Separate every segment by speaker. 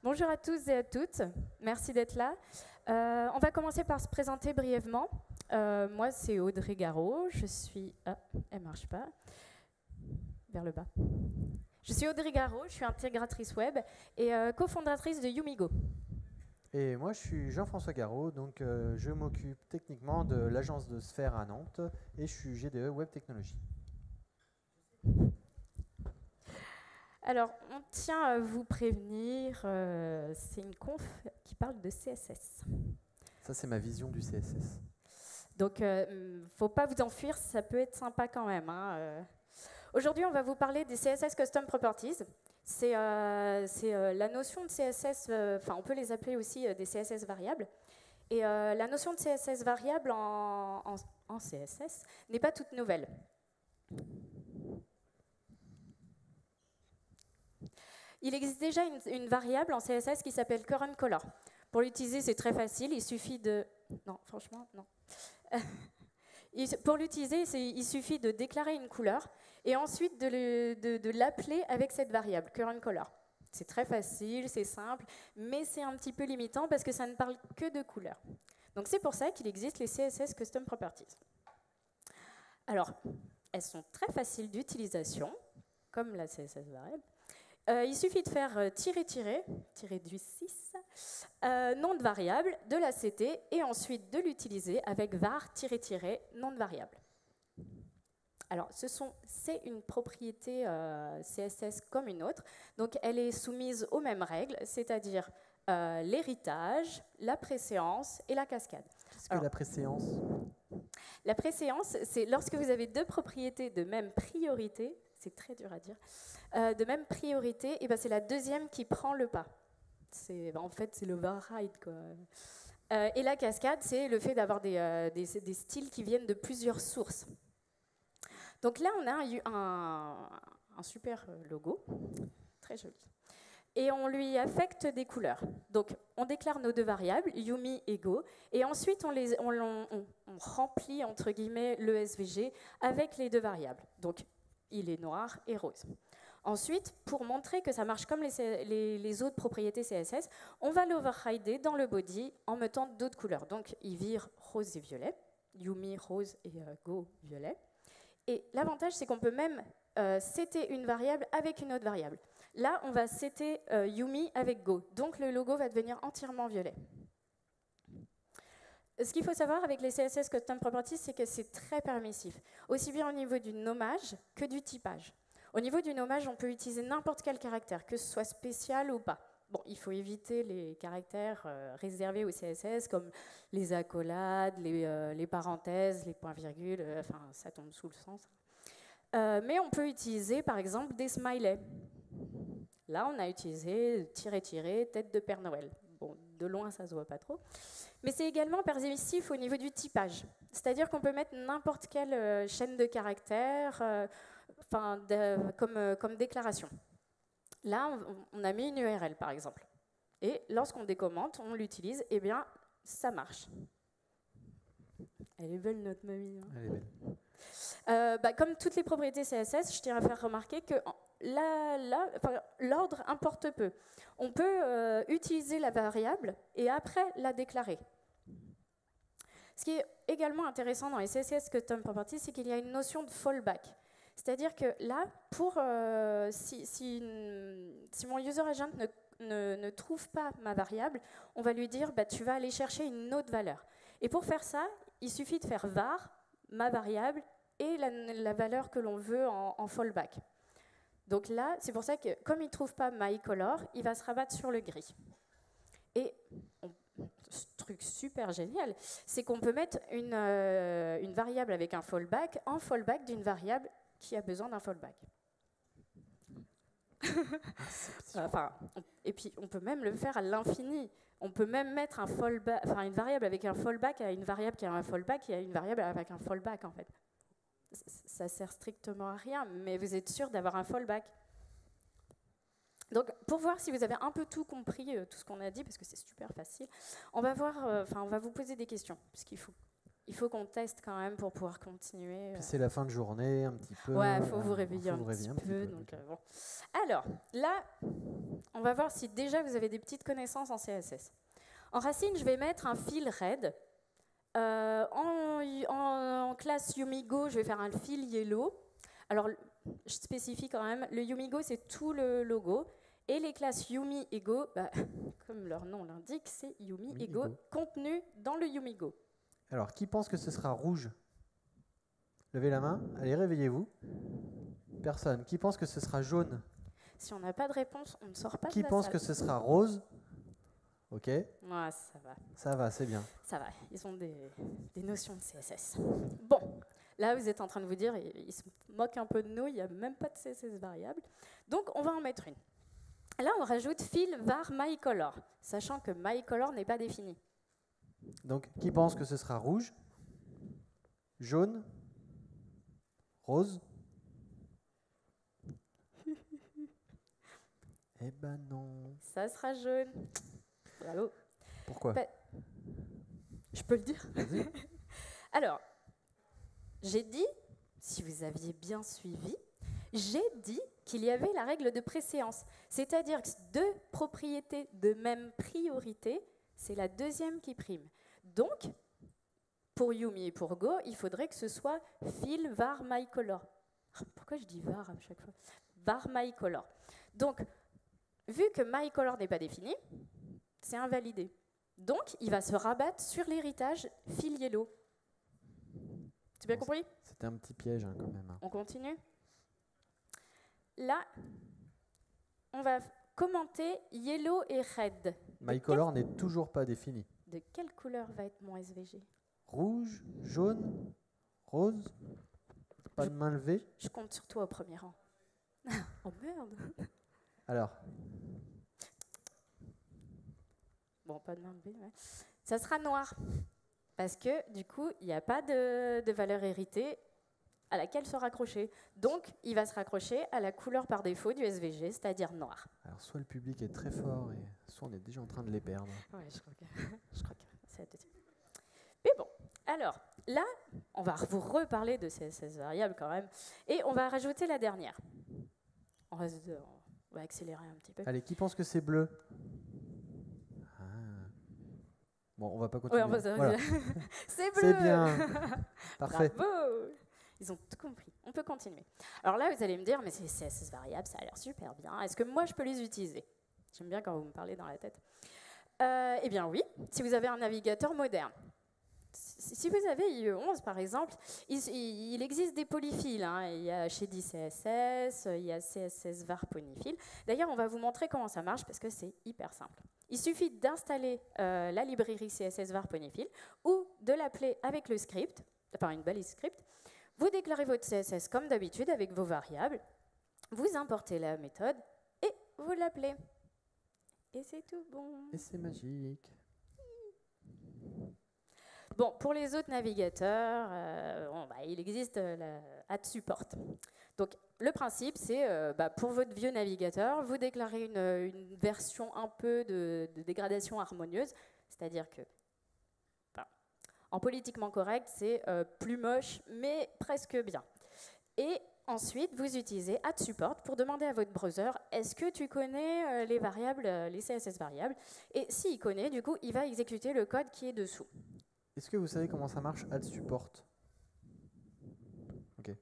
Speaker 1: Bonjour à tous et à toutes, merci d'être là. On va commencer par se présenter brièvement. Moi, c'est Audrey Garot, je suis... Ah, elle marche pas. Vers le bas. Je suis Audrey Garot, je suis intégratrice web et cofondatrice de Yumigo.
Speaker 2: Et moi, je suis Jean-François Garot, donc je m'occupe techniquement de l'agence de Sphère à Nantes et je suis GDE Web Technologie.
Speaker 1: Alors, on tient à vous prévenir, c'est une conf qui parle de CSS.
Speaker 2: Ça, c'est ma vision du CSS.
Speaker 1: Donc, faut pas vous enfuir, ça peut être sympa quand même. Hein. Aujourd'hui, on va vous parler des CSS Custom Properties. C'est la notion de CSS, enfin, on peut les appeler aussi des CSS variables. Et la notion de CSS variable en CSS n'est pas toute nouvelle. Il existe déjà une variable en CSS qui s'appelle currentColor. Pour l'utiliser, c'est très facile, il suffit de... Non, franchement, non. Pour l'utiliser, il suffit de déclarer une couleur et ensuite de l'appeler avec cette variable, currentColor. C'est très facile, c'est simple, mais c'est un petit peu limitant parce que ça ne parle que de couleurs. Donc c'est pour ça qu'il existe les CSS Custom Properties. Alors, elles sont très faciles d'utilisation, comme la CSS variable. Il suffit de faire tirer du 6, nom de variable, de la CT, et ensuite de l'utiliser avec var nom de variable. Alors, c'est une propriété CSS comme une autre, donc elle est soumise aux mêmes règles, c'est-à-dire l'héritage, la préséance et la cascade.
Speaker 2: Qu'est-ce que la préséance?
Speaker 1: La préséance, c'est lorsque vous avez deux propriétés de même priorité, c'est très dur à dire, de même priorité, et ben c'est la deuxième qui prend le pas. En fait, c'est l'override, quoi. Et la cascade, c'est le fait d'avoir des styles qui viennent de plusieurs sources. Donc là, on a eu un super logo, très joli. Et on lui affecte des couleurs. Donc, on déclare nos deux variables, Yumi et Go, et ensuite on remplit, entre guillemets, le SVG avec les deux variables. Donc, il est noir et rose. Ensuite, pour montrer que ça marche comme les autres propriétés CSS, on va l'overrider dans le body en mettant d'autres couleurs. Donc, il vire rose et violet, Yumi rose et Go violet. Et l'avantage, c'est qu'on peut même setter une variable avec une autre variable. Là, on va setter Yumi avec Go. Donc, le logo va devenir entièrement violet. Ce qu'il faut savoir avec les CSS Custom Properties, c'est que c'est très permissif, aussi bien au niveau du nommage que du typage. Au niveau du nommage, on peut utiliser n'importe quel caractère, que ce soit spécial ou pas. Bon, il faut éviter les caractères réservés au CSS, comme les accolades, les parenthèses, les points-virgules, enfin, ça tombe sous le sens. Mais on peut utiliser, par exemple, des smileys. Là, on a utilisé tête de Père Noël. Bon, de loin, ça ne se voit pas trop. Mais c'est également permissif au niveau du typage. C'est-à-dire qu'on peut mettre n'importe quelle chaîne de caractères comme déclaration. Là, on a mis une URL, par exemple. Et lorsqu'on décommente, on l'utilise, et bien, ça marche. Elle est belle, notre mamie. Hein.
Speaker 2: Elle est belle.
Speaker 1: Comme toutes les propriétés CSS, je tiens à faire remarquer que l'ordre importe peu. On peut utiliser la variable et après la déclarer. Ce qui est également intéressant dans les CSS Custom Properties, c'est qu'il y a une notion de fallback. C'est-à-dire que là, si mon user agent ne trouve pas ma variable, on va lui dire bah, tu vas aller chercher une autre valeur. Et pour faire ça, il suffit de faire var, ma variable, et la valeur que l'on veut en fallback. Donc là, c'est pour ça que comme il ne trouve pas myColor, il va se rabattre sur le gris. Et ce truc super génial, c'est qu'on peut mettre une variable avec un fallback en fallback d'une variable qui a besoin d'un fallback. Et puis, on peut même le faire à l'infini. On peut même mettre une variable avec un fallback à une variable qui a un fallback et à une variable avec un fallback, en fait. Ça sert strictement à rien, mais vous êtes sûr d'avoir un fallback. Donc, pour voir si vous avez un peu tout compris, tout ce qu'on a dit, parce que c'est super facile, on va vous poser des questions, parce qu'il faut il faut qu'on teste quand même pour pouvoir continuer.
Speaker 2: Puis c'est la fin de journée, un petit peu.
Speaker 1: Ouais, il faut vous réveiller
Speaker 2: faut
Speaker 1: un
Speaker 2: vous réveiller
Speaker 1: petit peu. Donc,
Speaker 2: ok.
Speaker 1: bon. Alors, là, on va voir si déjà vous avez des petites connaissances en CSS. En racine, je vais mettre un fil red. En classe Yumigo, je vais faire un fil yellow. Alors, je spécifie quand même, le Yumigo, c'est tout le logo. Et les classes Yumi et Go, comme leur nom l'indique, c'est Yumi et Go contenu dans le Yumigo.
Speaker 2: Alors, qui pense que ce sera rouge? Levez la main. Allez, réveillez-vous. Personne. Qui pense que ce sera jaune?
Speaker 1: Si on n'a pas de réponse, on ne sort pas de
Speaker 2: Qui
Speaker 1: la
Speaker 2: pense
Speaker 1: salle.
Speaker 2: que ce sera rose? Ok.
Speaker 1: Ouais, ça va.
Speaker 2: Ça va, c'est bien.
Speaker 1: Ça va, ils ont des notions de CSS. Bon, là, vous êtes en train de vous dire, ils se moquent un peu de nous, il n'y a même pas de CSS variable. Donc, on va en mettre une. Là, on rajoute fil var mycolor, sachant que mycolor n'est pas défini.
Speaker 2: Donc, qui pense que ce sera rouge? Jaune? Rose? Eh ben non.
Speaker 1: Ça sera jaune. Bravo.
Speaker 2: Pourquoi?
Speaker 1: Je peux le dire?
Speaker 2: Vas-y.
Speaker 1: Alors, j'ai dit, si vous aviez bien suivi, j'ai dit qu'il y avait la règle de préséance. C'est-à-dire que deux propriétés de même priorité, c'est la deuxième qui prime. Donc, pour Yumi et pour Go, il faudrait que ce soit fil var mycolor. Pourquoi je dis var à chaque fois? Var mycolor. Donc, vu que mycolor n'est pas défini, c'est invalidé. Donc, il va se rabattre sur l'héritage fil yellow. Tu as bien compris?
Speaker 2: C'était un petit piège hein, quand même.
Speaker 1: On continue. Là, on va commenter yellow et red.
Speaker 2: MyColor n'est toujours pas défini.
Speaker 1: De quelle couleur va être mon SVG?
Speaker 2: Rouge, jaune, rose. Pas de main levée.
Speaker 1: Je compte sur toi au premier rang. Oh merde.
Speaker 2: Alors,
Speaker 1: Bon, pas de main levée, ouais. Ça sera noir. Parce que, du coup, il n'y a pas de valeur héritée à laquelle se raccrocher. Donc, il va se raccrocher à la couleur par défaut du SVG, c'est-à-dire noir.
Speaker 2: alors soit le public est très fort, et soit on est déjà en train de les perdre.
Speaker 1: Ouais, je crois que c'est la deuxième. Mais bon, alors, là, on va vous reparler de CSS variable quand même, et on va rajouter la dernière. On va accélérer un petit peu.
Speaker 2: Allez, qui pense que c'est bleu? Ah. Bon, on va pas continuer.
Speaker 1: Ouais, on va
Speaker 2: Voilà.
Speaker 1: C'est bleu.
Speaker 2: C'est bien. Parfait.
Speaker 1: Bravo. Ils ont tout compris. On peut continuer. Alors là, vous allez me dire, mais c'est CSS variable, ça a l'air super bien. Est-ce que moi, je peux les utiliser? J'aime bien quand vous me parlez dans la tête. Eh bien oui, si vous avez un navigateur moderne. Si vous avez IE11, par exemple, il existe des polyfills. Hein. Il y a Shady CSS, il y a CSS var polyfill. D'ailleurs, on va vous montrer comment ça marche parce que c'est hyper simple. Il suffit d'installer la librairie CSS var polyfill ou de l'appeler avec le script, enfin une balise script. Vous déclarez votre CSS comme d'habitude avec vos variables. Vous importez la méthode et vous l'appelez. Et c'est tout bon.
Speaker 2: Et c'est magique.
Speaker 1: Bon, pour les autres navigateurs, il existe add support. Donc, le principe, c'est pour votre vieux navigateur, vous déclarez une version un peu de dégradation harmonieuse, c'est-à-dire que, en politiquement correct, c'est plus moche, mais presque bien. Et ensuite, vous utilisez add support pour demander à votre browser, est-ce que tu connais les variables, les CSS variables? Et s'il connaît, du coup, il va exécuter le code qui est dessous.
Speaker 2: Est-ce que vous savez comment ça marche, add support? Ok.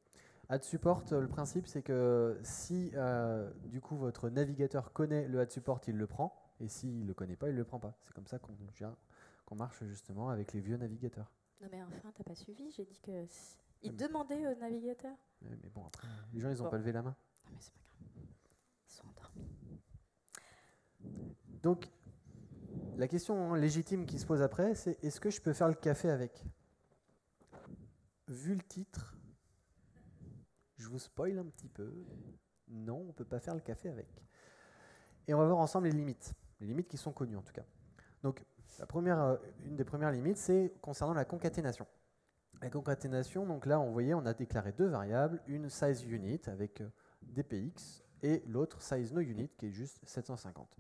Speaker 2: Add support, le principe, c'est que si du coup votre navigateur connaît le add support, il le prend, et s'il ne le connaît pas, il ne le prend pas. C'est comme ça qu'on marche justement avec les vieux navigateurs.
Speaker 1: Non mais enfin, t'as pas suivi, j'ai dit que... Il demandait au navigateur.
Speaker 2: Mais bon, après, les gens, ils n'ont pas levé la main.
Speaker 1: Non mais c'est pas grave. Ils sont endormis.
Speaker 2: Donc, la question légitime qui se pose après, c'est est-ce que je peux faire le café avec? Vu le titre, je vous spoil un petit peu. Non, on ne peut pas faire le café avec. Et on va voir ensemble les limites qui sont connues en tout cas. Donc, une des premières limites, c'est concernant la concaténation. La concaténation, donc là, vous voyez, on a déclaré deux variables, une size unit avec dpx et l'autre size no unit qui est juste 750.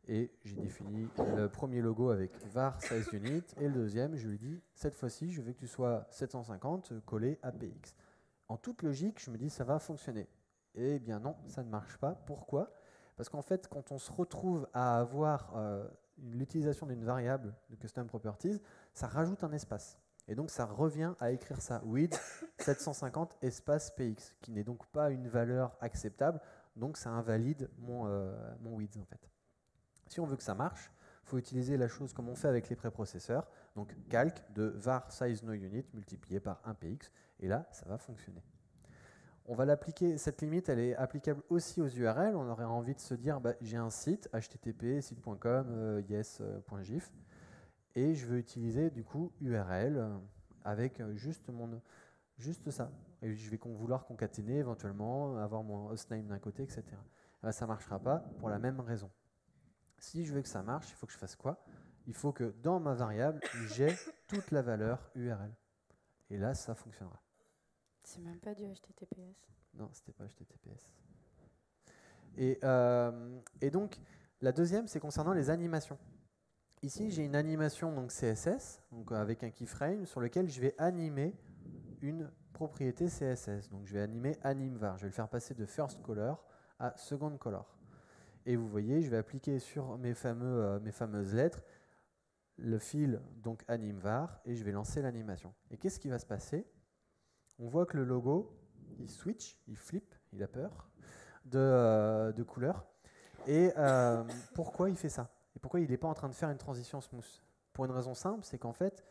Speaker 2: Et j'ai défini le premier logo avec var size unit et le deuxième, je lui dis cette fois-ci, je veux que tu sois 750 collé à px. En toute logique, je me dis ça va fonctionner. Eh bien non, ça ne marche pas. Pourquoi? Parce qu'en fait, quand on se retrouve à avoir l'utilisation d'une variable de custom properties, ça rajoute un espace. Et donc ça revient à écrire ça, width 750 espace px, qui n'est donc pas une valeur acceptable, donc ça invalide mon width en fait. Si on veut que ça marche, il faut utiliser la chose comme on fait avec les préprocesseurs, donc calque de var size no unit multiplié par 1px, et là, ça va fonctionner. On va l'appliquer, cette limite, elle est applicable aussi aux URL. On aurait envie de se dire, bah, j'ai un site, http, site.com, yes.gif, et je veux utiliser du coup URL avec juste ça. Et je vais vouloir concaténer éventuellement, avoir mon hostname d'un côté, etc. Là, ça ne marchera pas pour la même raison. Si je veux que ça marche, il faut que je fasse quoi? Il faut que dans ma variable, j'ai toute la valeur URL. Et là, ça fonctionnera.
Speaker 1: C'est même pas du HTTPS.
Speaker 2: Non, c'était pas HTTPS. Et donc, la deuxième, c'est concernant les animations. Ici, j'ai une animation donc CSS, donc avec un keyframe, sur lequel je vais animer une propriété CSS. Donc, je vais animer animvar. Je vais le faire passer de first color à second color. Et vous voyez, je vais appliquer sur mes fameuses lettres le fil donc animvar et je vais lancer l'animation. Et qu'est-ce qui va se passer? On voit que le logo, il switch, il flip, il a peur de couleur. Et pourquoi il fait ça? Et pourquoi il n'est pas en train de faire une transition smooth? Pour une raison simple, c'est qu'en fait,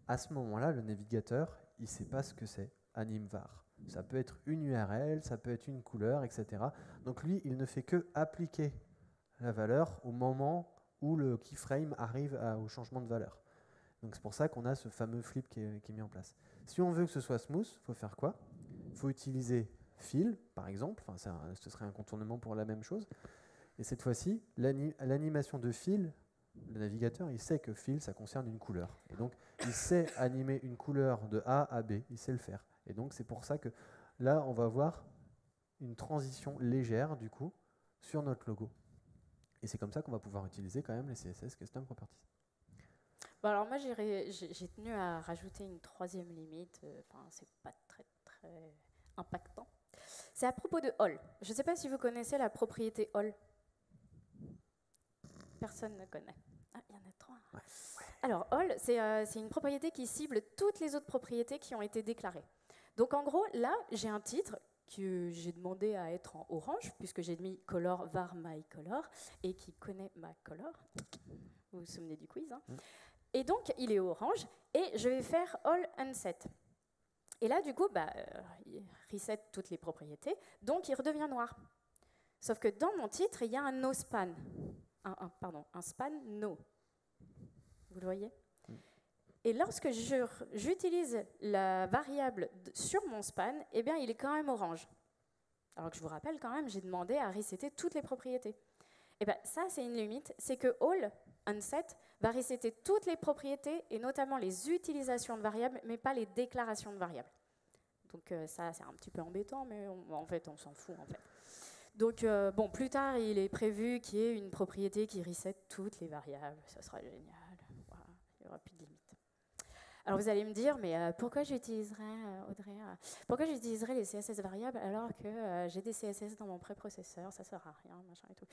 Speaker 2: à ce moment-là, le navigateur, il ne sait pas ce que c'est, animvar. Ça peut être une URL, ça peut être une couleur, etc. Donc lui, il ne fait que appliquer la valeur au moment où le keyframe arrive au changement de valeur. Donc c'est pour ça qu'on a ce fameux flip qui est mis en place. Si on veut que ce soit smooth, il faut faire quoi? Il faut utiliser fill, par exemple. Enfin, ce serait un contournement pour la même chose. Et cette fois-ci, l'animation de fill, le navigateur, il sait que fill, ça concerne une couleur. Et donc, il sait animer une couleur de A à B. Il sait le faire. Et donc, c'est pour ça que là, on va voir une transition légère, du coup, sur notre logo. Et c'est comme ça qu'on va pouvoir utiliser quand même les CSS Custom Properties.
Speaker 1: Bon, alors moi, j'ai tenu à rajouter une troisième limite. C'est pas très impactant. C'est à propos de all. Je ne sais pas si vous connaissez la propriété all. Personne ne connaît. Ah, il y en a trois. Ouais. Alors, all, c'est une propriété qui cible toutes les autres propriétés qui ont été déclarées. Donc, en gros, là, j'ai un titre que j'ai demandé à être en orange, puisque j'ai mis color var my color, et qui connaît ma color. Vous vous souvenez du quiz, hein? Et donc, il est orange, et je vais faire all unset. Et là, du coup, il reset toutes les propriétés, donc il redevient noir. Sauf que dans mon titre, il y a un no span. Un span no. Vous le voyez? Et lorsque j'utilise la variable sur mon span, eh bien, il est quand même orange. Alors que je vous rappelle quand même, j'ai demandé à resetter toutes les propriétés. Et bien, ça, c'est une limite, c'est que all unset va resetter toutes les propriétés et notamment les utilisations de variables, mais pas les déclarations de variables. Donc ça, c'est un petit peu embêtant, mais en fait, on s'en fout, en fait. Donc, bon, plus tard, il est prévu qu'il y ait une propriété qui reset toutes les variables. Ça sera génial. Voilà, il n'y aura plus de limite. Alors, vous allez me dire, mais pourquoi j'utiliserais, Audrey, pourquoi j'utiliserais les CSS variables alors que j'ai des CSS dans mon préprocesseur? Ça ne sert à rien, machin et tout.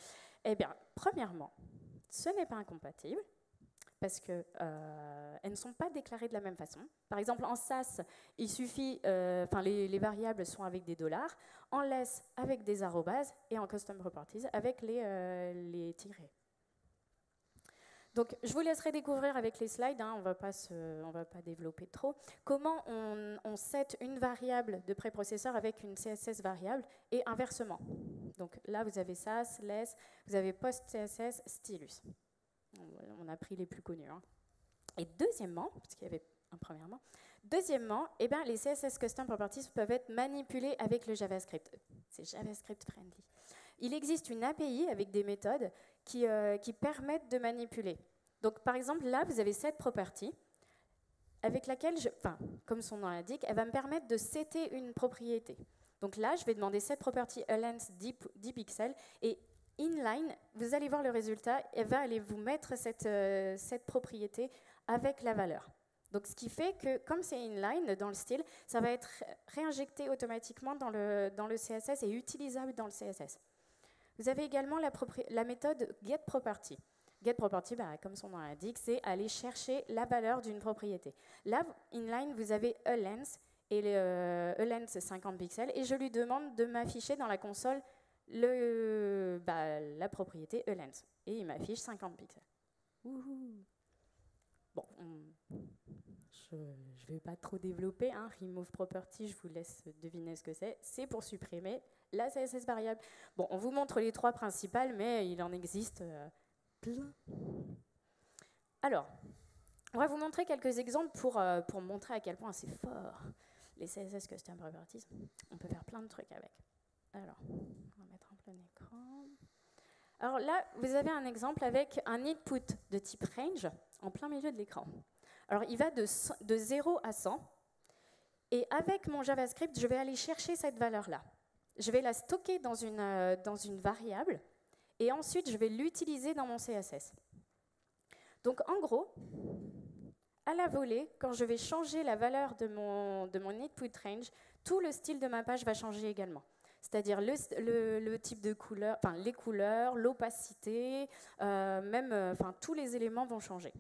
Speaker 1: Eh bien, premièrement, ce n'est pas incompatible parce qu'elles ne sont pas déclarées de la même façon. Par exemple, en SAS, il suffit, les variables sont avec des $, en less avec des arrobases, et en custom properties avec les tirets. Donc, je vous laisserai découvrir avec les slides, hein, on va pas développer trop, comment on set une variable de préprocesseur avec une CSS variable, et inversement. Donc là, vous avez SAS, less, vous avez post-CSS, stylus. On a pris les plus connus. Hein. Et deuxièmement, parce qu'il y avait un premièrement, eh ben, les CSS Custom Properties peuvent être manipulés avec le JavaScript. C'est JavaScript friendly. Il existe une API avec des méthodes qui permettent de manipuler. Donc, par exemple, là, vous avez cette property avec laquelle, comme son nom l'indique, elle va me permettre de setter une propriété. Donc là, je vais demander cette property length 10 pixels et inline, vous allez voir le résultat, elle va aller vous mettre cette propriété avec la valeur. Donc ce qui fait que, comme c'est inline dans le style, ça va être réinjecté automatiquement dans le CSS et utilisable dans le CSS. Vous avez également la méthode getProperty. GetProperty, comme son nom l'indique, c'est aller chercher la valeur d'une propriété. Là, inline, vous avez aLength, et aLength c'est 50 pixels, et je lui demande de m'afficher dans la console la propriété aLength. Et il m'affiche 50 pixels. Wouhou. Bon, je ne vais pas trop développer. Remove property, je vous laisse deviner ce que c'est. C'est pour supprimer la CSS variable. Bon, on vous montre les 3 principales, mais il en existe plein. Alors, on va vous montrer quelques exemples pour montrer à quel point c'est fort, les CSS Custom Properties. On peut faire plein de trucs avec. Alors, on va mettre en plein écran. Alors là, vous avez un exemple avec un input de type range en plein milieu de l'écran. Alors, il va de 0 à 100. Et avec mon JavaScript, je vais aller chercher cette valeur-là. Je vais la stocker dans une variable. Et ensuite, je vais l'utiliser dans mon CSS. Donc, en gros, à la volée, quand je vais changer la valeur de mon input range, tout le style de ma page va changer également. C'est-à-dire le type de couleur, enfin les couleurs, l'opacité, tous les éléments vont changer.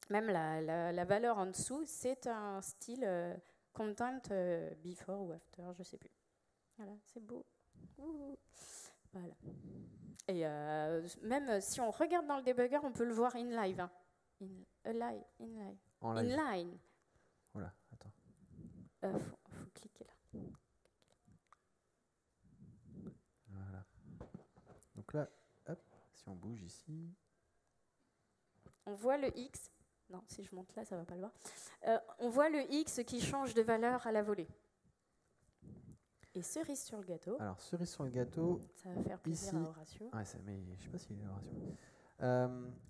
Speaker 1: Même la valeur en dessous, c'est un style content before ou after, je ne sais plus. Voilà, c'est beau. Ouh. Voilà. Et même si on regarde dans le debugger, on peut le voir in live. Hein. In line.
Speaker 2: Voilà, attends.
Speaker 1: Faut cliquer là.
Speaker 2: Voilà. Donc là, hop, si on bouge ici.
Speaker 1: On voit le X. Non, si je monte là, ça ne va pas le voir. On voit le X qui change de valeur à la volée. Et cerise sur le gâteau.
Speaker 2: Alors, cerise sur le gâteau.
Speaker 1: Ça va faire plaisir
Speaker 2: ici,
Speaker 1: à Horatio.
Speaker 2: Ouais, mais je ne sais pas s'il est Horatio.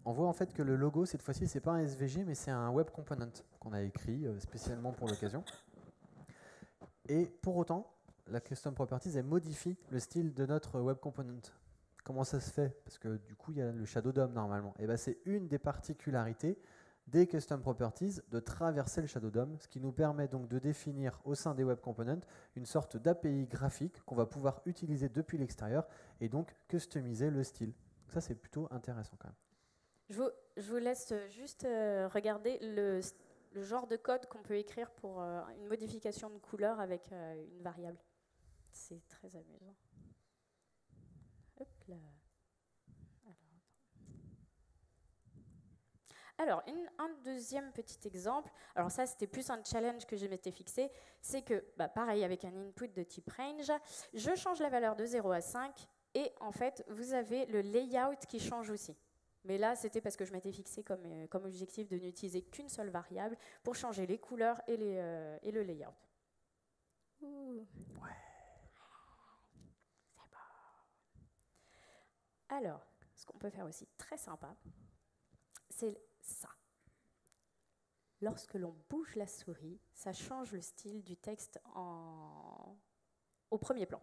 Speaker 2: On voit en fait que le logo, cette fois-ci, c'est pas un SVG, mais c'est un web component qu'on a écrit spécialement pour l'occasion. Et pour autant, la Custom Properties, elle modifie le style de notre web component. Comment ça se fait? Parce que du coup, il y a le Shadow DOM normalement. Et ben, c'est une des particularités des Custom Properties de traverser le Shadow DOM, ce qui nous permet donc de définir au sein des Web Components une sorte d'API graphique qu'on va pouvoir utiliser depuis l'extérieur et donc customiser le style. Ça, c'est plutôt intéressant quand même.
Speaker 1: Je vous laisse juste regarder le genre de code qu'on peut écrire pour une modification de couleur avec une variable. C'est très amusant. Hop là. Alors, un deuxième petit exemple, alors ça c'était plus un challenge que je m'étais fixé, c'est que, pareil avec un input de type range, je change la valeur de 0 à 5 et en fait vous avez le layout qui change aussi. Mais là c'était parce que je m'étais fixé comme objectif de n'utiliser qu'une seule variable pour changer les couleurs et le layout. Ouh.
Speaker 2: Ouais.
Speaker 1: C'est bon. Alors, ce qu'on peut faire aussi très sympa, c'est ça. Lorsque l'on bouge la souris, ça change le style du texte au premier plan.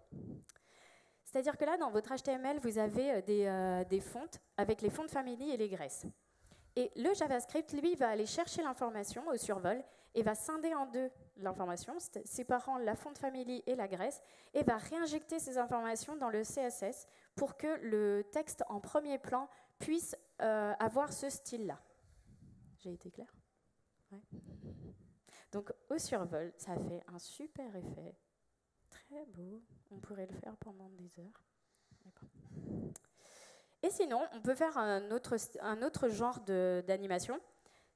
Speaker 1: C'est-à-dire que là, dans votre HTML, vous avez des fontes avec les fontes family et les graisses. Et le JavaScript, lui, va aller chercher l'information au survol et va scinder en deux l'information, séparant la fonte family et la graisse, et va réinjecter ces informations dans le CSS pour que le texte en premier plan puisse avoir ce style-là. J'ai été claire? Ouais. Donc, au survol, ça fait un super effet. Très beau. On pourrait le faire pendant des heures. Et sinon, on peut faire un autre genre d'animation.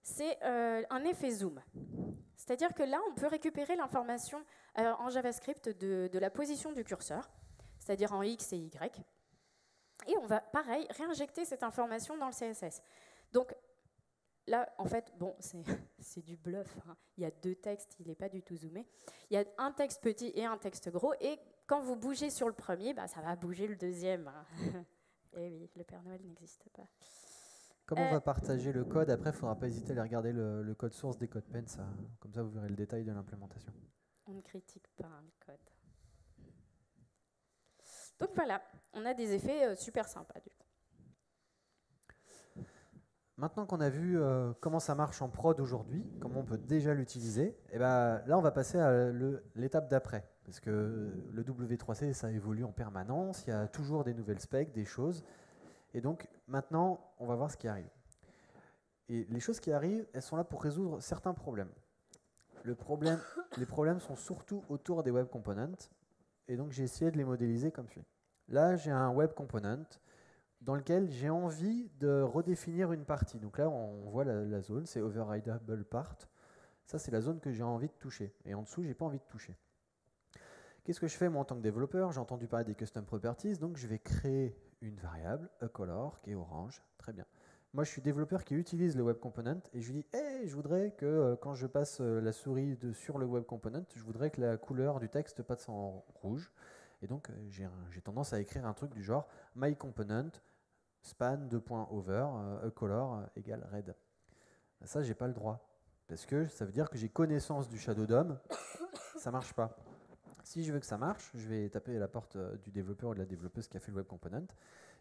Speaker 1: C'est un effet zoom. C'est-à-dire que là, on peut récupérer l'information en JavaScript de la position du curseur, c'est-à-dire en X et Y. Et on va, pareil, réinjecter cette information dans le CSS. Donc, là, en fait, bon, c'est du bluff. Hein. Il y a deux textes, il n'est pas du tout zoomé. Il y a un texte petit et un texte gros. Et quand vous bougez sur le premier, ça va bouger le deuxième. Hein. Et oui, le Père Noël n'existe pas.
Speaker 2: Comme on va partager le code, après, il ne faudra pas hésiter à aller regarder le code source des CodePen. Comme ça, vous verrez le détail de l'implémentation.
Speaker 1: On ne critique pas le code. Donc voilà, on a des effets super sympas du coup.
Speaker 2: Maintenant qu'on a vu comment ça marche en prod aujourd'hui, comment on peut déjà l'utiliser, et ben, là on va passer à l'étape d'après. Parce que le W3C, ça évolue en permanence, il y a toujours des nouvelles specs, des choses. Et donc maintenant, on va voir ce qui arrive. Et les choses qui arrivent, elles sont là pour résoudre certains problèmes. Les problèmes sont surtout autour des web components. Et donc j'ai essayé de les modéliser comme suit. Là, j'ai un web component dans lequel j'ai envie de redéfinir une partie. Donc là, on voit la zone, c'est overrideable part. Ça, c'est la zone que j'ai envie de toucher. Et en dessous, je n'ai pas envie de toucher. Qu'est-ce que je fais moi en tant que développeur? J'ai entendu parler des custom properties, donc je vais créer une variable, aColor, qui est orange. Très bien. Moi, je suis développeur qui utilise le web component et je lui dis hey, je voudrais que quand je passe la souris sur le web component, je voudrais que la couleur du texte passe en rouge. Et donc, j'ai tendance à écrire un truc du genre myComponent span::over aColor égale red. Ça, j'ai pas le droit. Parce que ça veut dire que j'ai connaissance du Shadow DOM. Ça marche pas. Si je veux que ça marche, je vais taper à la porte du développeur ou de la développeuse qui a fait le web component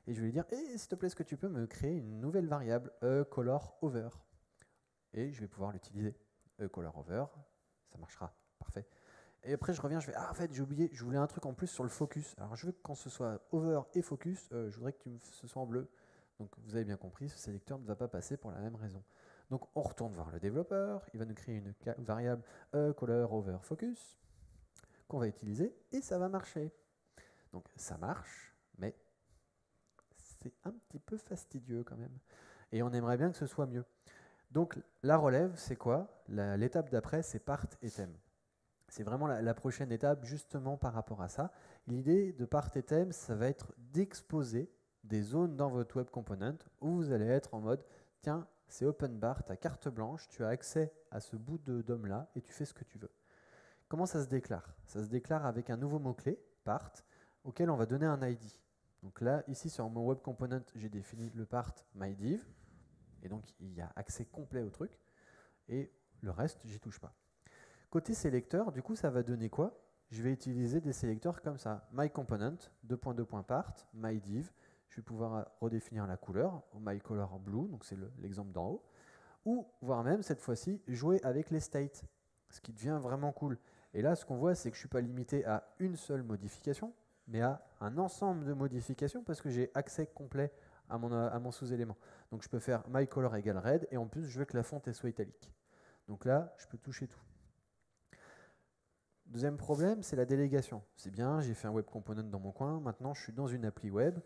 Speaker 2: et je vais lui dire hey, s'il te plaît, est-ce que tu peux me créer une nouvelle variable aColorOver? Et je vais pouvoir l'utiliser. aColorOver, ça marchera. Parfait. Et après, je reviens, je fais ah, en fait, j'ai oublié, je voulais un truc en plus sur le focus. Alors, je veux que quand ce soit over et focus, je voudrais que ce soit en bleu. Donc, vous avez bien compris, ce sélecteur ne va pas passer pour la même raison. Donc, on retourne voir le développeur, il va nous créer une variable color over focus qu'on va utiliser et ça va marcher. Donc, ça marche, mais c'est un petit peu fastidieux quand même. Et on aimerait bien que ce soit mieux. Donc, la relève, c'est quoi? L'étape d'après, c'est part et thème. C'est vraiment la prochaine étape justement par rapport à ça. L'idée de part et thème, ça va être d'exposer des zones dans votre web component où vous allez être en mode tiens, c'est open bar, tu as carte blanche, tu as accès à ce bout de DOM là et tu fais ce que tu veux. Comment ça se déclare? Ça se déclare avec un nouveau mot-clé, part, auquel on va donner un ID. Donc là, ici sur mon web component, j'ai défini le part myDiv et donc il y a accès complet au truc et le reste, j'y touche pas. Côté sélecteur, du coup, ça va donner quoi? Je vais utiliser des sélecteurs comme ça. myComponent, :part, myDiv. Je vais pouvoir redéfinir la couleur, myColorBlue, donc c'est l'exemple d'en haut. Ou, voire même, cette fois-ci, jouer avec les states, ce qui devient vraiment cool. Et là, ce qu'on voit, c'est que je ne suis pas limité à une seule modification, mais à un ensemble de modifications parce que j'ai accès complet à mon sous-élément. Donc, je peux faire myColor égale red, et en plus, je veux que la fonte soit italique. Donc là, je peux toucher tout. Deuxième problème, c'est la délégation. C'est bien, j'ai fait un web component dans mon coin, maintenant je suis dans une appli web,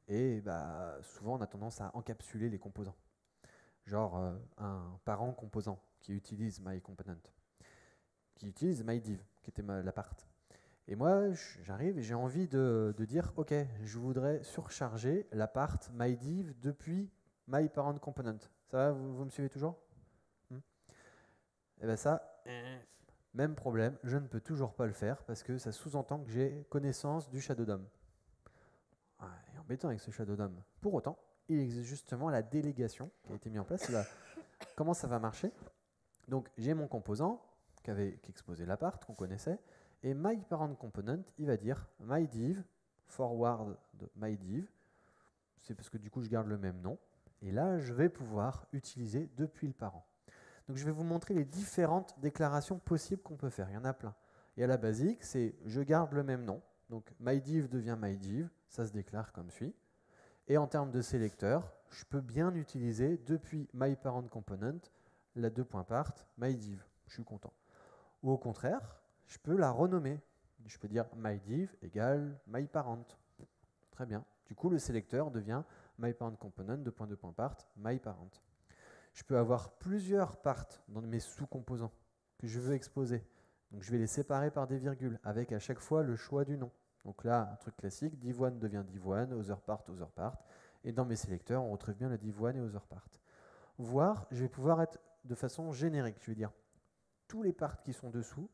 Speaker 2: et souvent on a tendance à encapsuler les composants. Genre un parent composant qui utilise myComponent, qui utilise myDiv, qui était la part. Et moi, j'arrive et j'ai envie de dire, ok, je voudrais surcharger la part myDiv depuis myParentComponent. Ça va, vous me suivez toujours? Et bien ça... Même problème, je ne peux toujours pas le faire parce que ça sous-entend que j'ai connaissance du Shadow DOM. C'est embêtant avec ce Shadow DOM. Pour autant, il existe justement la délégation qui a été mise en place. Là, comment ça va marcher? Donc j'ai mon composant qui exposait la part qu'on connaissait et myParentComponent, il va dire myDiv, forward de myDiv. C'est parce que du coup je garde le même nom. Et là, je vais pouvoir utiliser depuis le parent. Donc je vais vous montrer les différentes déclarations possibles qu'on peut faire. Il y en a plein. Et à la basique, c'est je garde le même nom. Donc myDiv devient myDiv, ça se déclare comme suit. Et en termes de sélecteur, je peux bien utiliser depuis myParentComponent la :part myDiv. Je suis content. Ou au contraire, je peux la renommer. Je peux dire myDiv égale myParent. Très bien. Du coup, le sélecteur devient myParentComponent :part myParent. Je peux avoir plusieurs parts dans mes sous-composants que je veux exposer. Donc je vais les séparer par des virgules, avec à chaque fois le choix du nom. Donc là, un truc classique, div1 devient div1, otherPart. Et dans mes sélecteurs, on retrouve bien le div1 et otherPart. Voire, je vais pouvoir être de façon générique. Je vais dire, tous les parts qui sont dessous,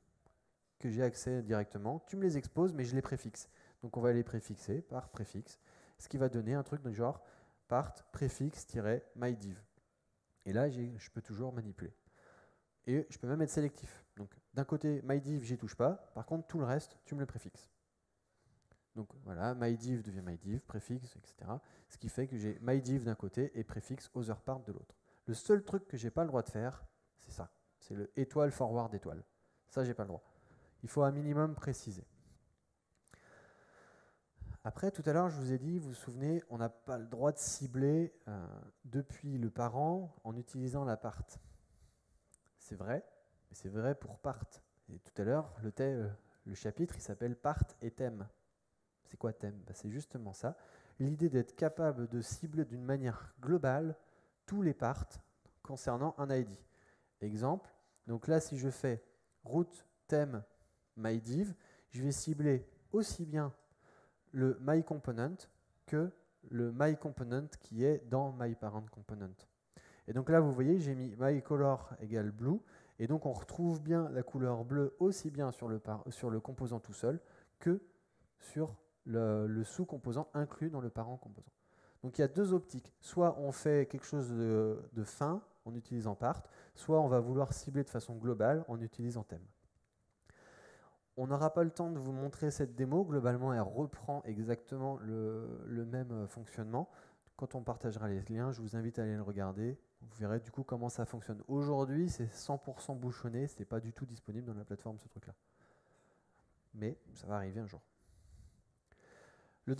Speaker 2: que j'ai accès directement, tu me les exposes, mais je les préfixe. Donc on va les préfixer par préfixe, ce qui va donner un truc de genre part préfixe-mydiv. Et là, je peux toujours manipuler. Et je peux même être sélectif. Donc, d'un côté, myDiv, j'y touche pas. Par contre, tout le reste, tu me le préfixes. Donc voilà, myDiv devient myDiv, préfixe, etc. Ce qui fait que j'ai myDiv d'un côté et préfixe otherPart de l'autre. Le seul truc que j'ai pas le droit de faire, c'est ça. C'est le étoile forward étoile. Ça, j'ai pas le droit. Il faut un minimum préciser. Après, tout à l'heure, je vous ai dit, vous vous souvenez, on n'a pas le droit de cibler depuis le parent en utilisant la part. C'est vrai, mais c'est vrai pour part. Et tout à l'heure, le chapitre, il s'appelle part et thème. C'est quoi thème? C'est justement ça. L'idée d'être capable de cibler d'une manière globale tous les parts concernant un ID. Exemple, donc là, si je fais root thème myDiv, je vais cibler aussi bien le myComponent que le myComponent qui est dans myParentComponent. Et donc là, vous voyez, j'ai mis myColor égale blue, et donc on retrouve bien la couleur bleue aussi bien sur le composant tout seul que sur le sous-composant inclus dans le parent composant. Donc il y a deux optiques. Soit on fait quelque chose de fin en utilisant part, soit on va vouloir cibler de façon globale en utilisant thème. On n'aura pas le temps de vous montrer cette démo. Globalement, elle reprend exactement le même fonctionnement. Quand on partagera les liens, je vous invite à aller le regarder. Vous verrez du coup comment ça fonctionne. Aujourd'hui, c'est 100% bouchonné. Ce n'est pas du tout disponible dans la plateforme, ce truc-là. Mais ça va arriver un jour. La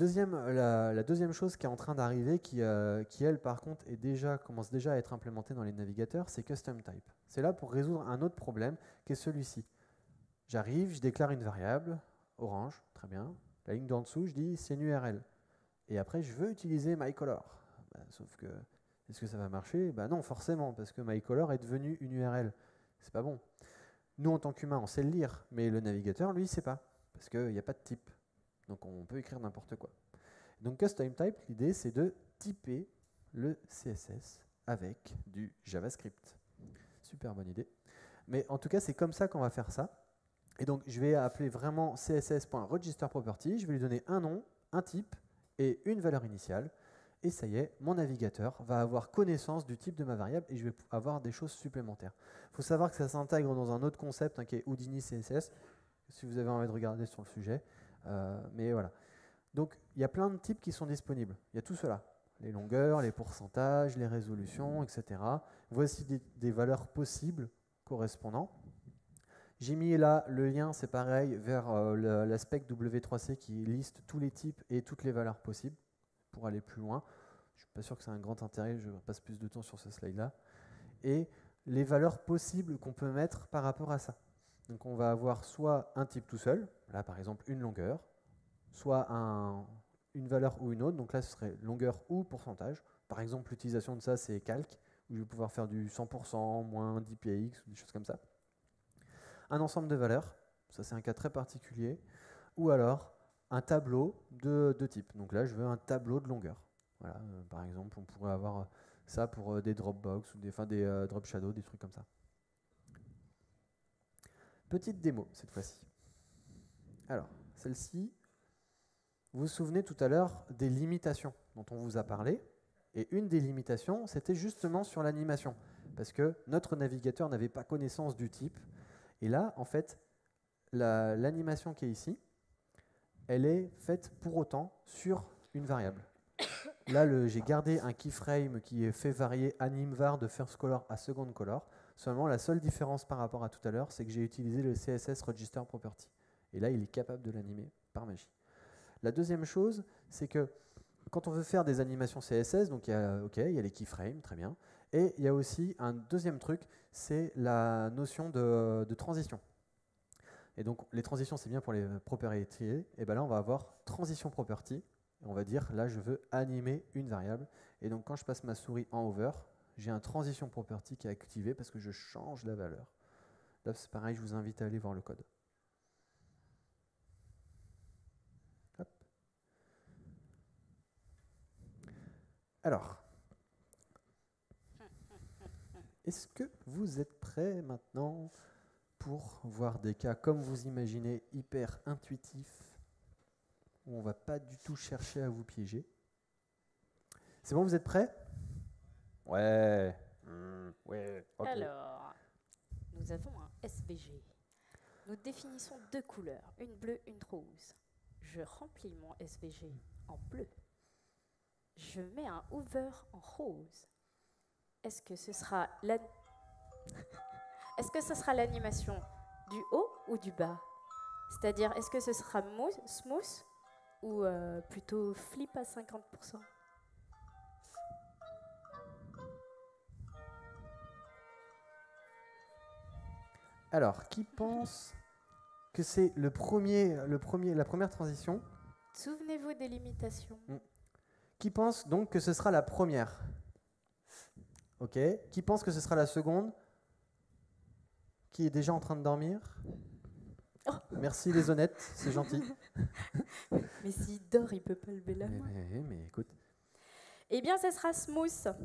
Speaker 2: deuxième chose qui est en train d'arriver, qui elle, par contre, commence déjà à être implémentée dans les navigateurs, c'est Custom Type. C'est là pour résoudre un autre problème, qui est celui-ci. J'arrive, je déclare une variable, orange, très bien. La ligne d'en dessous, je dis c'est une URL. Et après, je veux utiliser myColor. Sauf que, est-ce que ça va marcher? Non, forcément, parce que myColor est devenu une URL. C'est pas bon. Nous, en tant qu'humains, on sait le lire, mais le navigateur, lui, il sait pas, parce qu'il n'y a pas de type. Donc, on peut écrire n'importe quoi. Donc, Custom Type, l'idée, c'est de typer le CSS avec du JavaScript. Super bonne idée. Mais en tout cas, c'est comme ça qu'on va faire ça. Et donc, je vais appeler vraiment css.registerProperty. Je vais lui donner un nom, un type et une valeur initiale. Et ça y est, mon navigateur va avoir connaissance du type de ma variable et je vais avoir des choses supplémentaires. Il faut savoir que ça s'intègre dans un autre concept qui est Houdini CSS, si vous avez envie de regarder sur le sujet. Mais voilà. Donc, il y a plein de types qui sont disponibles. Il y a tout cela. Les longueurs, les pourcentages, les résolutions, etc. Voici des valeurs possibles correspondant. J'ai mis là le lien, c'est pareil, vers l'aspect W3C qui liste tous les types et toutes les valeurs possibles pour aller plus loin. Je ne suis pas sûr que c'est un grand intérêt, je passe plus de temps sur ce slide-là. Et les valeurs possibles qu'on peut mettre par rapport à ça. Donc on va avoir soit un type tout seul, là par exemple une longueur, soit une valeur ou une autre, donc là ce serait longueur ou pourcentage. Par exemple l'utilisation de ça c'est calque, où je vais pouvoir faire du 100%, moins 10px ou des choses comme ça. Un ensemble de valeurs, ça c'est un cas très particulier, ou alors un tableau de type. Donc là, je veux un tableau de longueur. Voilà, par exemple, on pourrait avoir ça pour des Dropbox ou des Drop Shadow, des trucs comme ça. Petite démo cette fois-ci. Alors, celle-ci, vous vous souvenez tout à l'heure des limitations dont on vous a parlé. Et une des limitations, c'était justement sur l'animation. Parce que notre navigateur n'avait pas connaissance du type. Et là, en fait, l'animation qui est ici, elle est faite pour autant sur une variable. Là, j'ai gardé un keyframe qui est fait varier animvar de first color à second color. Seulement, la seule différence par rapport à tout à l'heure, c'est que j'ai utilisé le CSS Register Property. Et là, il est capable de l'animer par magie. La deuxième chose, c'est que quand on veut faire des animations CSS, donc il y a les keyframes, très bien. Et il y a aussi un deuxième truc, c'est la notion de transition. Et donc les transitions, c'est bien pour les propriétés. Et bien là, on va avoir transition property. Et on va dire, là, je veux animer une variable. Et donc quand je passe ma souris en over, j'ai un transition property qui est activé parce que je change la valeur. Là, c'est pareil, je vous invite à aller voir le code. Hop. Alors, est-ce que vous êtes prêts maintenant pour voir des cas, comme vous imaginez, hyper intuitifs, où on ne va pas du tout chercher à vous piéger? C'est bon, vous êtes prêts? Ouais. Ouais. Okay.
Speaker 1: Alors, nous avons un SVG. Nous définissons deux couleurs, une bleue, une rose. je remplis mon SVG en bleu. Je mets un hover en rose. Est-ce que ce sera l'animation du haut ou du bas? C'est-à-dire, est-ce que ce sera smooth ou plutôt flip à 50%?
Speaker 2: Alors, qui pense que c'est la première transition?
Speaker 1: Souvenez-vous des limitations.
Speaker 2: Qui pense donc que ce sera la première? Ok. Qui pense que ce sera la seconde? Qui est déjà en train de dormir?
Speaker 1: Oh.
Speaker 2: Merci les honnêtes, c'est gentil.
Speaker 1: Mais s'il dort, il peut pas lever la main.
Speaker 2: Mais écoute.
Speaker 1: Eh bien, ce sera smooth.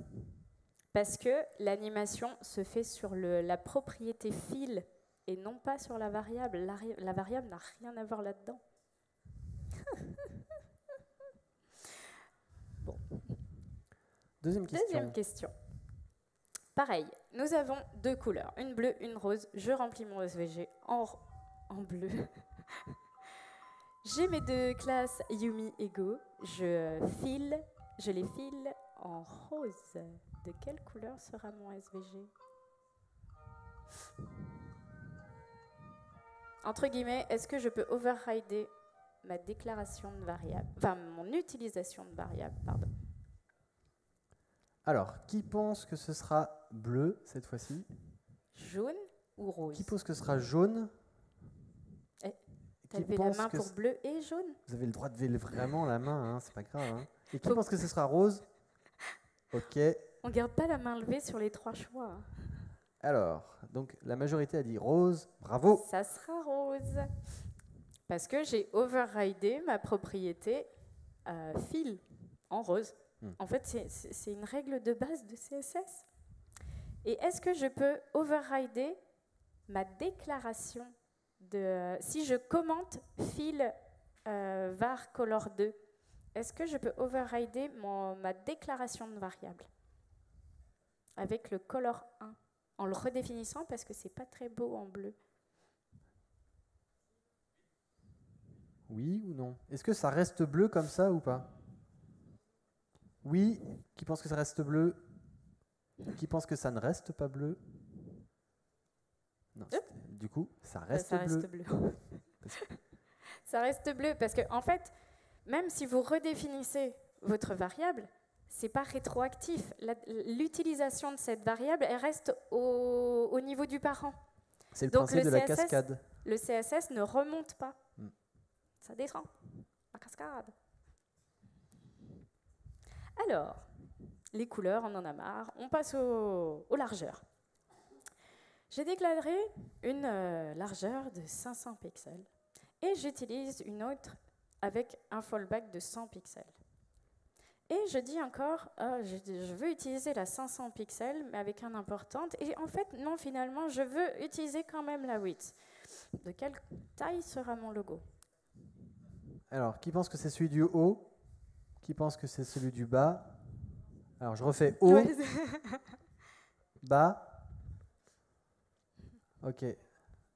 Speaker 1: Parce que l'animation se fait sur la propriété fil et non pas sur la variable. La variable n'a rien à voir là-dedans. Bon. Deuxième question. Pareil, nous avons deux couleurs, une bleue, une rose. Je remplis mon SVG en bleu. J'ai mes deux classes Yumi et Go. Je les file en rose. De quelle couleur sera mon SVG? Entre guillemets, est-ce que je peux overrider ma déclaration de variable, enfin mon utilisation de variable, pardon.
Speaker 2: Alors, qui pense que ce sera bleu cette fois-ci?
Speaker 1: Jaune ou rose?
Speaker 2: Qui pense que ce sera jaune?
Speaker 1: T'as levé la main pour bleu et jaune?
Speaker 2: Vous avez le droit de lever vraiment la main, hein, c'est pas grave. Hein. Et qui pense que ce sera rose? Ok.
Speaker 1: On garde pas la main levée sur les trois choix. Hein.
Speaker 2: Alors, donc la majorité a dit rose, bravo.
Speaker 1: Ça sera rose. Parce que j'ai overridé ma propriété fil en rose. En fait, c'est une règle de base de CSS. Et est-ce que je peux overrider ma déclaration de... Si je commente fil var color 2, est-ce que je peux overrider ma déclaration de variable avec le color 1 en le redéfinissant parce que c'est pas très beau en bleu?
Speaker 2: Oui ou non? Est-ce que ça reste bleu comme ça ou pas? Oui. Qui pense que ça reste bleu? Qui pense que ça ne reste pas bleu? Non. Du coup, ça reste bleu.
Speaker 1: Ça reste bleu parce que, en fait, même si vous redéfinissez votre variable, c'est pas rétroactif. L'utilisation de cette variable, elle reste au niveau du parent.
Speaker 2: C'est le principe de la cascade.
Speaker 1: Le CSS ne remonte pas. Ça descend. La cascade. Alors, les couleurs, on en a marre. On passe aux largeurs. J'ai déclaré une largeur de 500 pixels et j'utilise une autre avec un fallback de 100 pixels. Et je dis encore, je veux utiliser la 500 pixels, mais avec un importante. Et en fait, non, finalement, je veux utiliser quand même la width. De quelle taille sera mon logo?
Speaker 2: Alors, qui pense que c'est celui du haut? Qui pense que c'est celui du bas? Alors, je refais haut, bas. Ok,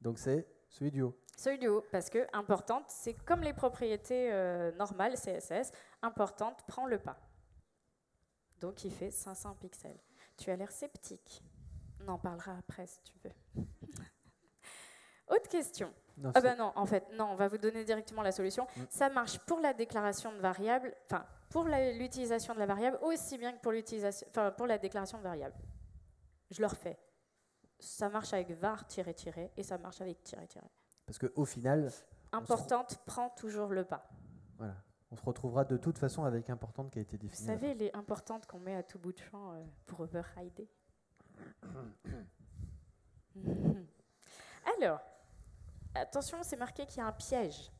Speaker 2: donc c'est celui du haut.
Speaker 1: Celui du haut, parce que importante, c'est comme les propriétés normales CSS, importante prend le pas. Donc il fait 500 pixels. Tu as l'air sceptique. On en parlera après si tu veux. Autre question. Non, non, en fait, non, on va vous donner directement la solution. Ça marche pour la déclaration de variable, enfin pour l'utilisation de la variable aussi bien que pour la déclaration de variable. Je le refais. Ça marche avec var tiré et ça marche avec tiré.
Speaker 2: Parce qu'au final...
Speaker 1: Importante prend toujours le pas. Voilà.
Speaker 2: On se retrouvera de toute façon avec importante qui a été définie.
Speaker 1: Vous savez, les importantes qu'on met à tout bout de champ pour overrider. Alors, attention, c'est marqué qu'il y a un piège.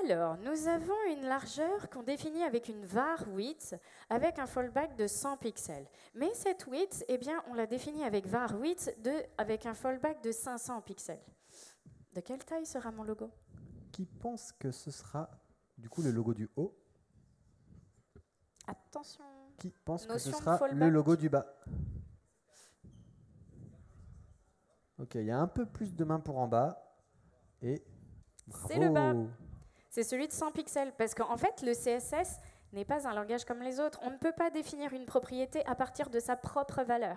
Speaker 1: Alors, nous avons une largeur qu'on définit avec une var width avec un fallback de 100 pixels. Mais cette width, eh bien, on l'a définie avec var width avec un fallback de 500 pixels. De quelle taille sera mon logo?
Speaker 2: Qui pense que ce sera, du coup, le logo du haut?
Speaker 1: Attention.
Speaker 2: Qui pense que ce sera le logo du bas? Ok, il y a un peu plus de main pour en bas. Et bravo.
Speaker 1: C'est le bas. C'est celui de 100 pixels. Parce qu'en fait, le CSS n'est pas un langage comme les autres. On ne peut pas définir une propriété à partir de sa propre valeur.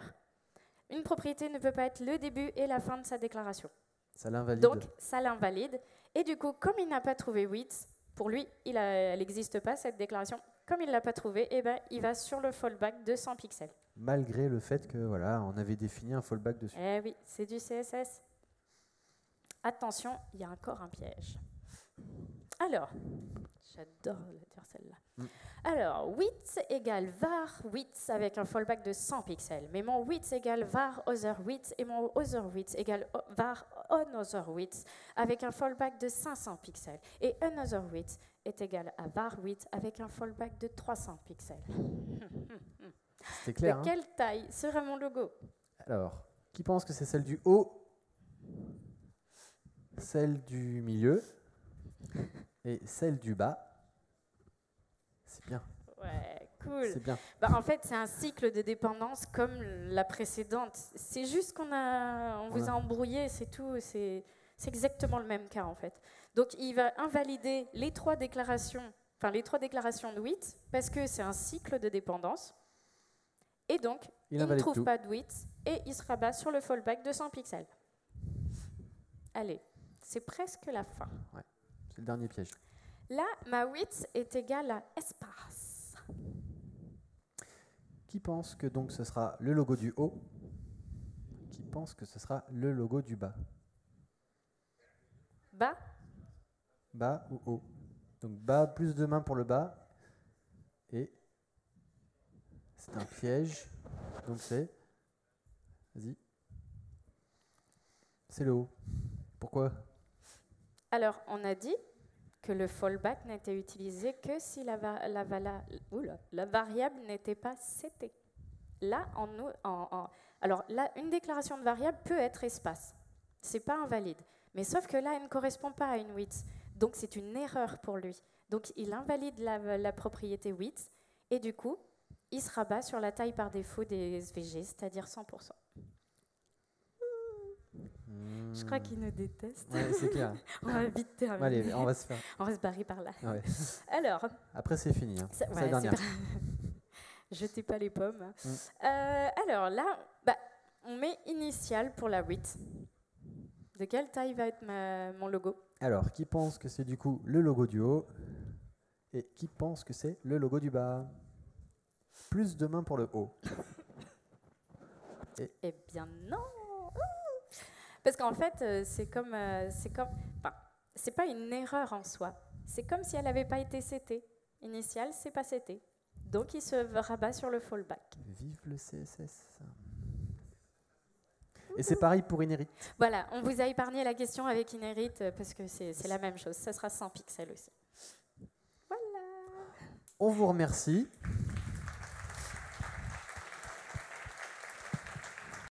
Speaker 1: Une propriété ne peut pas être le début et la fin de sa déclaration.
Speaker 2: Ça l'invalide.
Speaker 1: Donc, ça l'invalide. Et du coup, comme il n'a pas trouvé width, pour lui, elle n'existe pas, cette déclaration. Comme il ne l'a pas trouvé, eh ben, il va sur le fallback de 100 pixels.
Speaker 2: Malgré le fait que voilà, on avait défini un fallback dessus.
Speaker 1: Eh oui, c'est du CSS. Attention, il y a encore un piège. Alors, j'adore dire celle-là. Alors, width égale var width avec un fallback de 100 pixels. Mais mon width égale var other width et mon other width égale var another width avec un fallback de 500 pixels. Et another width est égal à var width avec un fallback de 300 pixels.
Speaker 2: C'est clair.
Speaker 1: De quelle taille sera mon logo?
Speaker 2: Alors, qui pense que c'est celle du haut, celle du milieu et celle du bas? C'est bien.
Speaker 1: Ouais, cool.
Speaker 2: C'est bien.
Speaker 1: Bah, en fait, c'est un cycle de dépendance comme la précédente. C'est juste qu'on vous a embrouillé, c'est tout. C'est exactement le même cas, en fait. Donc, il va invalider les trois déclarations de width parce que c'est un cycle de dépendance. Et donc, il ne trouve pas de width et il se rabat sur le fallback de 100 pixels. Allez, c'est presque la fin.
Speaker 2: Ouais, c'est le dernier piège.
Speaker 1: Là, ma width est égale à espace.
Speaker 2: Qui pense que donc ce sera le logo du haut? Qui pense que ce sera le logo du bas?
Speaker 1: Bas?
Speaker 2: Bas ou haut? Donc bas, plus de mains pour le bas. Et c'est un piège. Donc c'est... Vas-y. C'est le haut. Pourquoi?
Speaker 1: Alors, on a dit que le fallback n'était utilisé que si la variable n'était pas CT. Là, alors là, une déclaration de variable peut être espace. C'est pas invalide. Mais sauf que là, elle ne correspond pas à une width. Donc, c'est une erreur pour lui. Donc, il invalide la propriété width. Et du coup, il se rabat sur la taille par défaut des SVG, c'est-à-dire 100%. Je crois qu'il nous déteste.
Speaker 2: Ouais, c'est clair.
Speaker 1: On va vite terminer.
Speaker 2: Allez, on va se faire.
Speaker 1: On va se barrer par là.
Speaker 2: Ouais.
Speaker 1: Alors.
Speaker 2: Après, c'est fini. Hein. C'est la dernière.
Speaker 1: Jetez pas les pommes. Alors là, on met initial pour la width. De quelle taille va être mon logo?
Speaker 2: Alors, qui pense que c'est du coup le logo du haut et qui pense que c'est le logo du bas? Plus de mains pour le haut.
Speaker 1: Eh bien non. Parce qu'en fait, c'est pas une erreur en soi. C'est comme si elle n'avait pas été CT. Initial, c'est pas CT. Donc, il se rabat sur le fallback.
Speaker 2: Vive le CSS. Et c'est pareil pour Inherit.
Speaker 1: Voilà, on vous a épargné la question avec Inherit parce que c'est la même chose. Ça sera 100 pixels aussi. Voilà.
Speaker 2: On vous remercie.